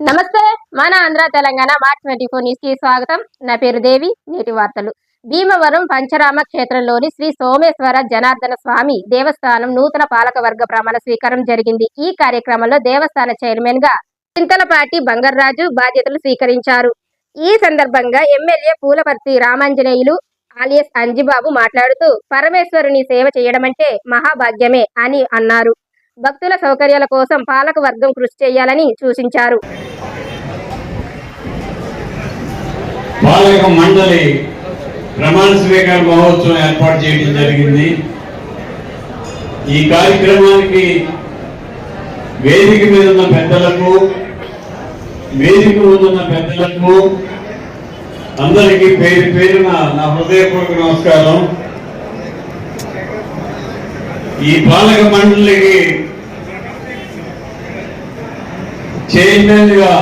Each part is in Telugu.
నమస్తే. మన ఆంధ్ర తెలంగాణ మార్చ్ 24 న్యూస్ కి స్వాగతం. నా పేరు దేవి. నేటి వార్తలు. భీమవరం పంచరామ క్షేత్రంలోని శ్రీ సోమేశ్వర జనార్దన స్వామి దేవస్థానం నూతన పాలకవర్గ ప్రమాణ స్వీకారం జరిగింది. ఈ కార్యక్రమంలో దేవస్థాన చైర్మన్ గా చింతలపాటి బంగారాజు బాధ్యతలు స్వీకరించారు. ఈ సందర్భంగా ఎమ్మెల్యే పూలపర్తి రామాంజనేయులు ఆలియస్ అంజిబాబు మాట్లాడుతూ పరమేశ్వరుని సేవ చేయడమంటే మహాభాగ్యమే అని అన్నారు. భక్తుల సౌకర్యాల కోసం పాలక వర్గం కృషి చేయాలని సూచించారు. పాలక మండలి ప్రమాణ స్వీకార మహోత్సవం ఏర్పాటు చేయడం జరిగింది. ఈ కార్యక్రమానికి వేదిక మీద ఉన్న పెద్దలకు, వేదిక ఉన్న పెద్దలకు అందరికీ పేరు పేరున నా హృదయపూర్వక నమస్కారం. ఈ పాలక మండలికి చైర్మన్ గా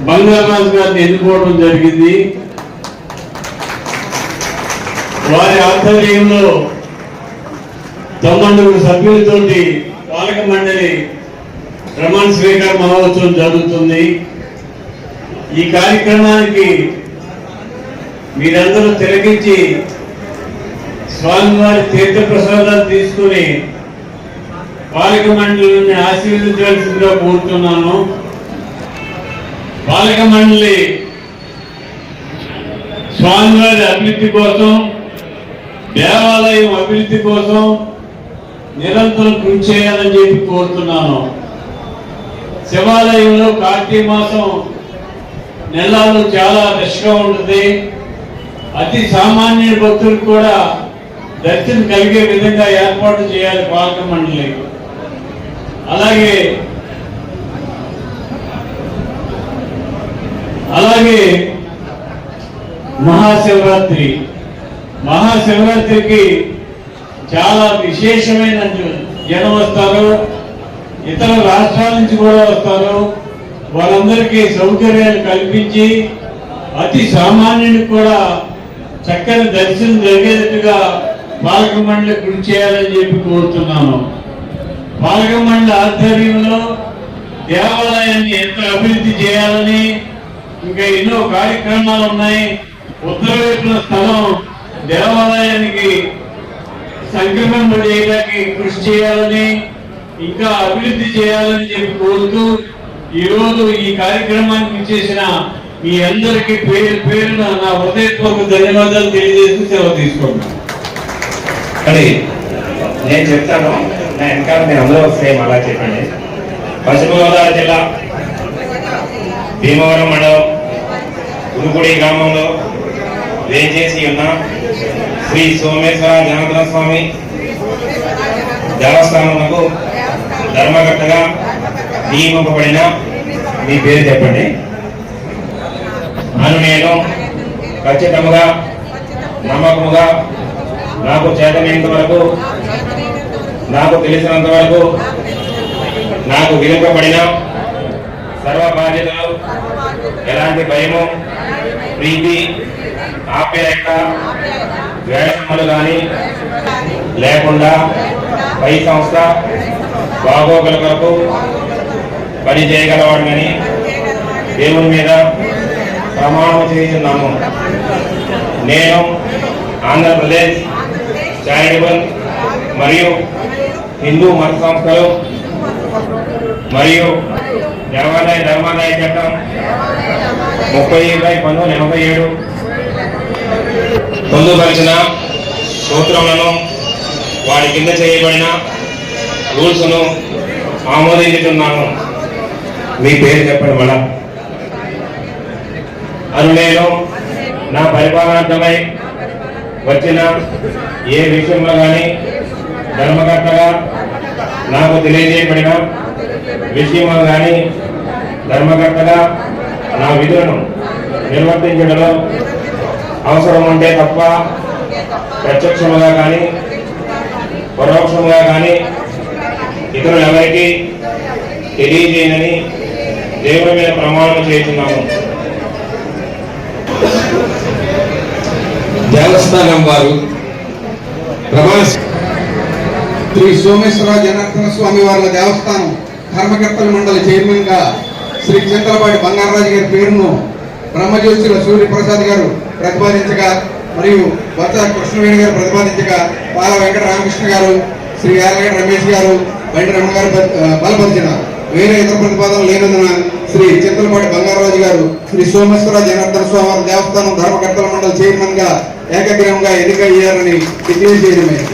బంగారాజు గారిని ఎన్నుకోవడం జరిగింది. వారి ఆధ్వర్యంలో 9 సభ్యులతోటి పాలక మండలి ప్రమాణ స్వీకార మహోత్సవం జరుగుతుంది. ఈ కార్యక్రమానికి మీరందరూ తిలకించి స్వామివారి తీర్థ ప్రసాదాలు తీసుకుని పాలక మండలిని ఆశీర్వదించాల్సిందిగా కోరుతున్నాను. పాలక మండలి స్వామివారి అభివృద్ధి కోసం, దేవాలయం అభివృద్ధి కోసం నిరంతరం కృషి చేయాలని చెప్పి కోరుతున్నాను. శివాలయంలో కార్తీక మాసం నెలలు చాలా రష్గా ఉంటుంది. అతి సామాన్య భక్తులకు కూడా దర్శనం కలిగే విధంగా ఏర్పాటు చేయాలి పాలక మండలి. అలాగే మహాశివరాత్రికి చాలా విశేషమైన జనం వస్తారు. ఇతర రాష్ట్రాల నుంచి కూడా వస్తారు. వాళ్ళందరికీ సౌకర్యాలు కల్పించి అతి సామాన్యునికి కూడా చక్కని దర్శనం జరిగేటట్టుగా పాలక మండలి కృషి చేయాలని చెప్పి కోరుతున్నాను. పాలక మండలి ఆధ్వర్యంలో దేవాలయాన్ని ఎంత అభివృద్ధి చేయాలని, ఇంకా ఎన్నో కార్యక్రమాలు ఉన్నాయి. ఉత్తర వైపున స్థలం దేవాలయానికి సంక్రమణ చేయడానికి కృషి చేయాలని, ఇంకా అభివృద్ధి చేయాలని చెప్పి కోరుతూ ఈరోజు ఈ కార్యక్రమానికి చేసిన మీ అందరికీ పేరు పేరున నా హృదయపూర్వక ధన్యవాదాలు తెలియజేసి సెలవు తీసుకుంటాను. అది నేను చెప్తాను, నా వెనకాల మీరు అందరూ సేమ్ అలా చెప్పండి. పశ్చిమ గోదావరి జిల్లా భీమవరం మండలం ఉరుకుడి గ్రామంలో వేచేసి ఉన్న శ్రీ సోమేశ్వర జనార్దన స్వామి దేవస్థానమునకు ధర్మకర్తగా నియమింపబడిన మీ పేరు చెప్పండి. అని నేను ఖచ్చితంగా నమ్మకముగా నాకు చేతనైనంత వరకు, నాకు తెలిసినంత వరకు, నాకు విలుపబడిన సర్వ బాధ్యతలు ఎలాంటి భయము, ప్రీతి, ఆప్యాయత, ద్వేషములు కానీ లేకుండా పై సంస్థ బాగోగుల కొరకు పని చేయగలవాడని దేవుని మీద ప్రమాణం చేస్తున్నాము. నేను ఆంధ్రప్రదేశ్ చారిటబుల్ మరియు హిందూ మత సంస్థలు మరియు ధర్మాదాయ చట్టం 30/1987 పొందుపరిచిన సూత్రములను, వాటి కింద చేయబడిన రూల్స్ను ఆమోదించుతున్నాను. మీ పేరు చెప్పండి. మళ్ళా అని నేను నా పరిపాలనార్థమై వచ్చిన ఏ విషయంలో కానీ ధర్మకర్తగా నాకు తెలియజేయబడిన విషయంలో కానీ ధర్మకర్తగా నా విధులను నిర్వర్తించడంలో అవసరం ఉంటే తప్ప ప్రత్యక్షముగా కానీ పరోక్షముగా కానీ ఇతరులు ఎవరికి తెలియజేయనని దేవుని మీద ప్రమాణం చేస్తున్నాము. దేవస్థానం వారు శ్రీ సోమేశ్వర జనార్దన స్వామి వారి దేవస్థానం ధర్మకర్తల మండలి చైర్మన్ గా శ్రీ చింతలపాటి బంగారరాజు గారి పేరును బ్రహ్మజ్యోతిల సూర్యప్రసాద్ గారు ప్రతిపాదించగా, మరియు వత్స కృష్ణవేణి గారు ప్రతిపాదించగా, పాల వెంకట రామకృష్ణ గారు, శ్రీ యార్లగడ్డ రమేష్ గారు, బండి రమణ గారు బలపరిచిన వేరే ఇతర ప్రతిపాదనలు లేనందున శ్రీ చింతలపాటి బంగారరాజు గారు శ్రీ సోమేశ్వర జనార్దన స్వామి దేవస్థానం ధర్మకర్తల మండలి చైర్మన్ గా ఏకగ్రీవంగా ఎన్నికయ్యారని డిక్లేర్ చేయడమైంది.